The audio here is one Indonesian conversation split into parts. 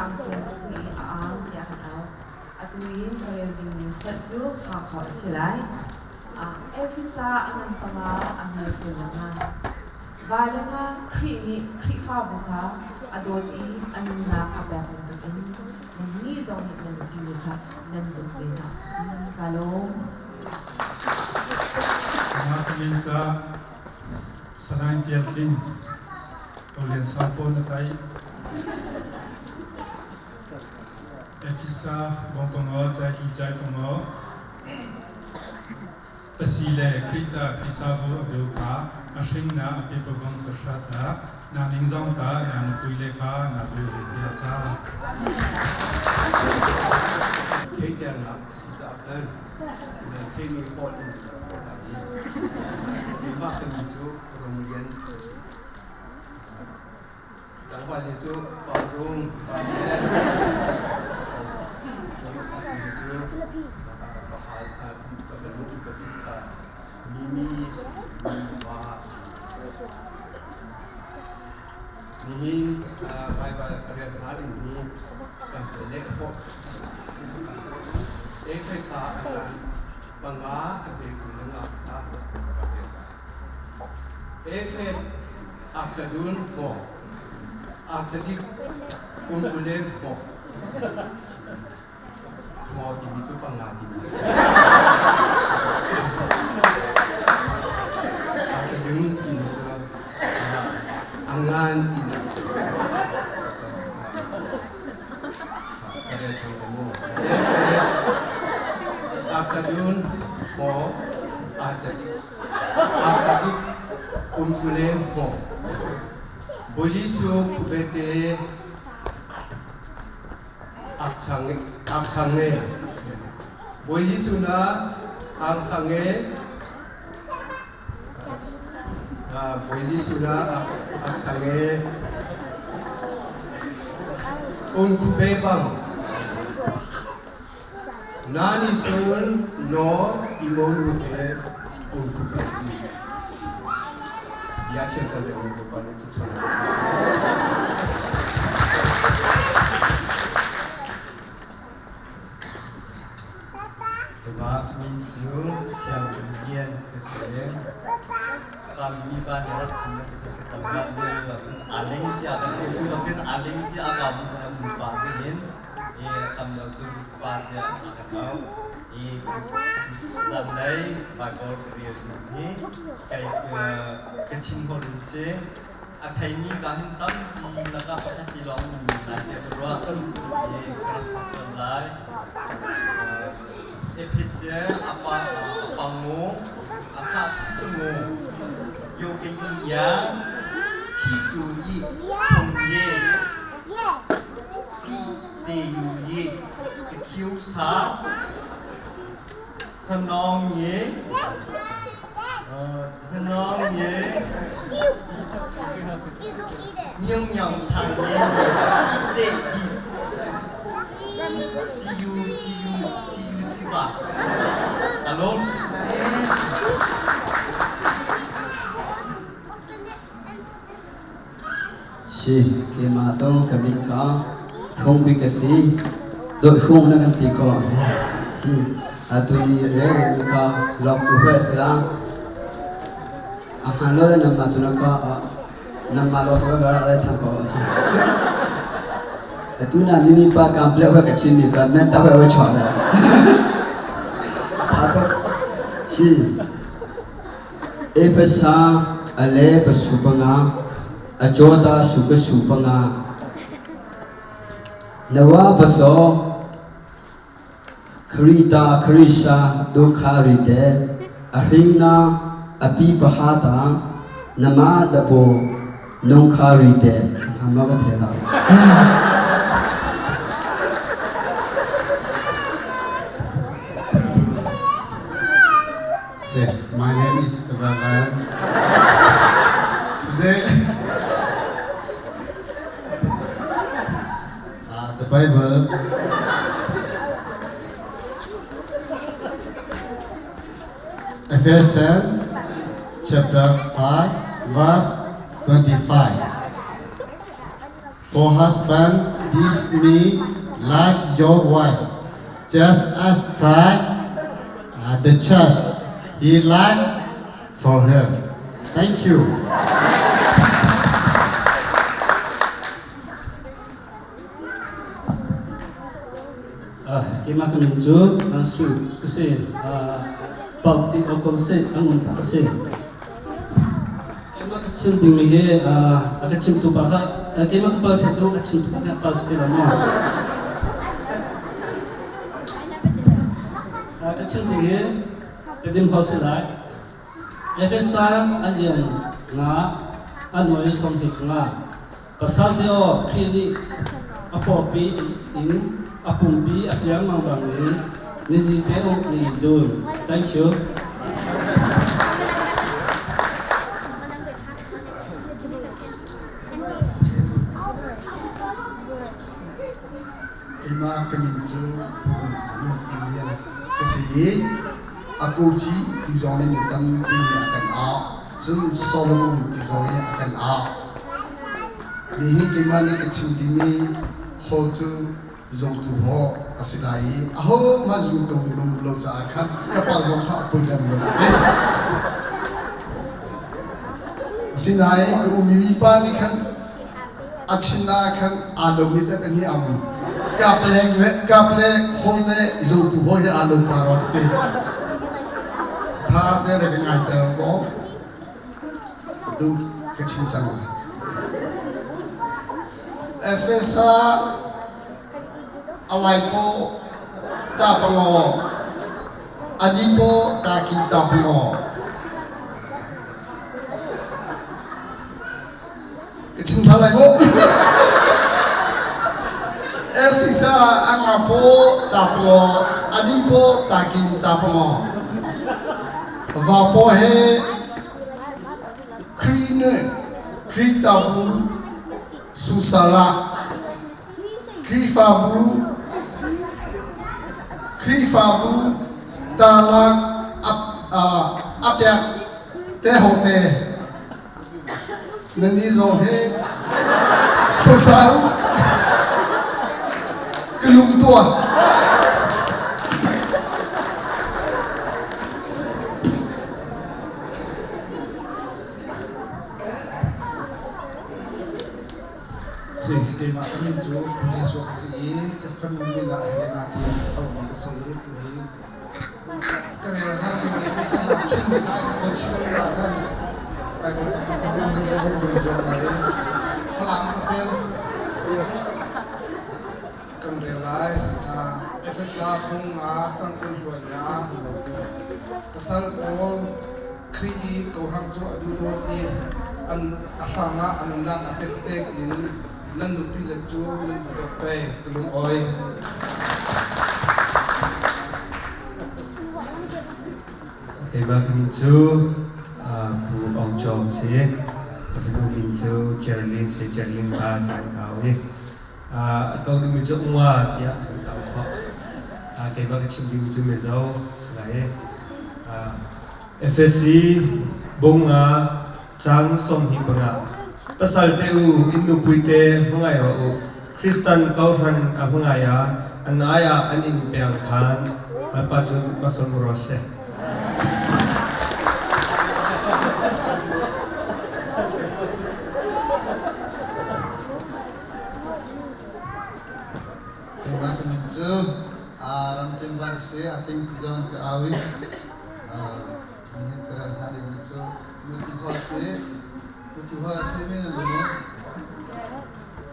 ang chen kasi ang kaya kanaw atuin kayo din patso hakol silay efisa ang panga ang naman bala na krifa buka adoti anong nakabapin doon nani zong ng pinuha nandun din na sinang kalong mga kaminsa sa 19 Tulian sapo na tayo Efisa bong pango jaki jai pango Pasile krita pisabu abuka asing na apipabong pasyata na mingzong ta na napuile ka na puile yata Kaya na sisakan na temi hot in di ba kami tu Romulian tanpa itu Parung Panian itu kafal mutu kabika Mimi Mima nihin Bible karya hari ini dan telefon Efesa akan bangga abeku dengan Efes akjadun mo akjadik kumpulen mo di bitu pangati mas akjadun ini tu angan tinas karya kamu Efes akjadun mo akjadik kumpulen mo Bojisu kubete akchange Bojisu na akchange Bojisu na akchange kubebang nani sun no imonu he kubebang Yakin kan dengan bukan itu cuma. Tumak minju siang kemudian kesini kami bandar sini kita mengambil langsung aling dia akan itu tapi aling dia akan sangat membangun kami langsung pada akan tahu zamlay bagol krias ni kayak kecimbol ini athaymi kahin tam di laga pakai tilong nanti terus keras terlai epitje apa kamu asal semua yogi ya kitui pengye ti deyuye kiusa Kenong ye, Nyung yang sang ye, ciu siwa, alon. Si kemasong kabika, kung kasi, do kung naganti ko, si. Atuni re mika lok tuhe sila akan lo nama tunaka nama lo tuh gara re thangko si atuna mimi pa kample ho kachin mika menta ho chola tato si epesa ale pasupanga ajoda suka supanga nawa baso Krita Krisa Dukharite Arina Api Pahata Nama Dapo Nongkharite Nama Gatela My name is Vavan. Today the Bible Ephesians chapter 5 verse 25. For husband, this me like your wife, just as Christ, the church, he lied for her. Thank you. Kima kami tu su kasi bauti okol se angun kasi kima kacim dimi kacim tu baka kima tu baka se tu kacim tu baka pas tela mo kacim dimi tedim hal se lai efesa alian nga anoi som hik nga pasal deo kini apopi in apumpi akyang mambangin nizite o ni dun. Thank you. Kima kemincu nung ilian kasi aku ci tizone ni tam ini akan a jun Solomon tizone akan a ni kima ni kecil dimi hotu zong tu ho asilai aho mazu tu nung lo cha khan kapal zong kha puilam lo te asinai ku umi pa ni khan achina khan alom ni ta ni am kaple holle zong tu ho ya alom parot te tha te re ngai ta bo tu kecil chang efesa alaipo tapango adipo taki tapango itsin thalai mo efisa angapo tapango adipo taki tapango vapo he kritabu susala krifabu talang apyak tehote nanizo he sosal kelum tua si tema kami tu Yesus kasi kafan mina helena ti au ni kasi tu hi kerana hal ini bisa macam kita ko chil kan ai ko tu faham kan ko jo lai falang kasi kan relai efesa pung chang kun huan na pasal ko kri ko hang tu adu to ti an afanga anuna apet in nan nupi lecu nan budak pe tulung oi Tema kemincu bu ong jong se ketemu mincu Jerlin se Jerlin ba tan kau kau ni mincu umwa kia kau kau tema kecil mincu mezau selain FSC bunga chang som hi banga pasal teu indu puite mangai ro Kristen kauran abangaya anaya anin peang khan apajun mason rose Terima kasih ram timban se ating tizon ke awi nihin keran hari muncul mutu khose mutu hal temen anu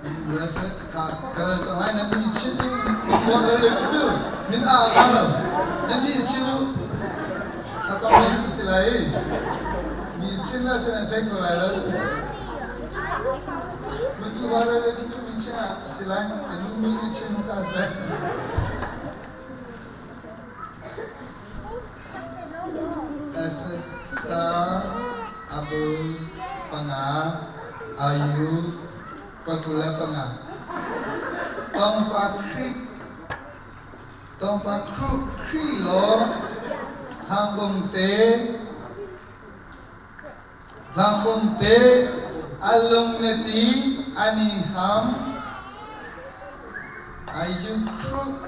itu belajar keran lain nanti citu mutu hal lebih min alam nanti citu satu orang silai ni cina jangan tengok lalu mutu hal lebih cina silai anu min cina sasa Efesa Abu Panga Ayu Pakula Panga Tompa Kri Lo Lambung Te Alung Neti Ani Ham Are you crook?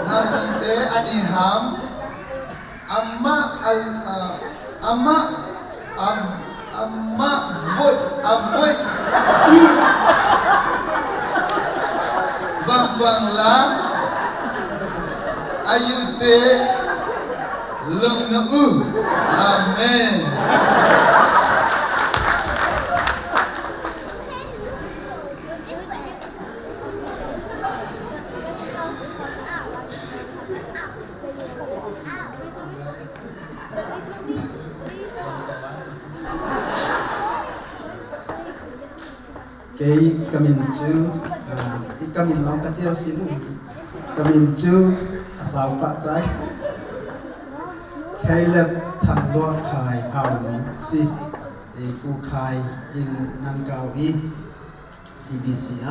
Namite aniham amma void vang la ayute lung na amen. cái kamin chu cái kamin long cái tiêu xin kamin chu sao phát trái khai lập thằng loa khai ao nông si cụ khai in nam cao đi CBC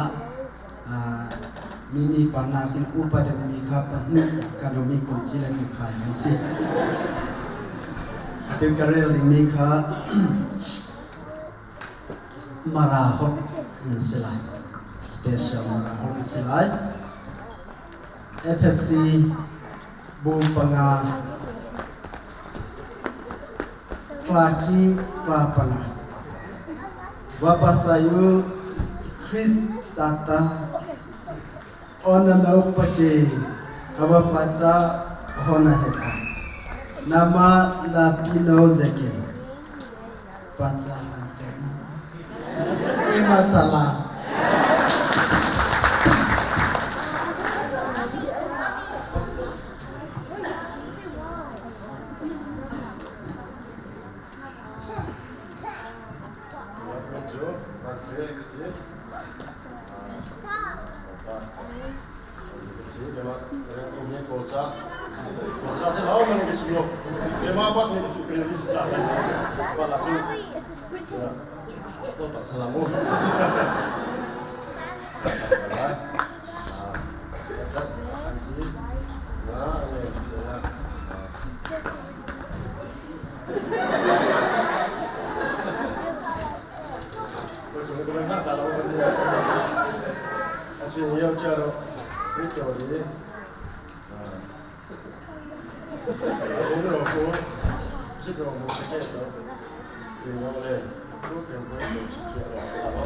mini panna kin upada mi kha panni kanomi ku chile ku khai nan si tiêu karel mi kha mara hot silai special mara hot silai FSC bu panga klaki klapanga wapasayu Chris tata ona nau pake awapacha hona heta nama lapino zeke pacha hate Imachala. Tak selamu. Dekat Haji. Nah, ini di sana. Kau cuma kau nak kalau benda. Asyik yang caro, itu dia. Ada ni aku, cakap mau cakap tu, tinggal le. Kau kena buat cakap apa?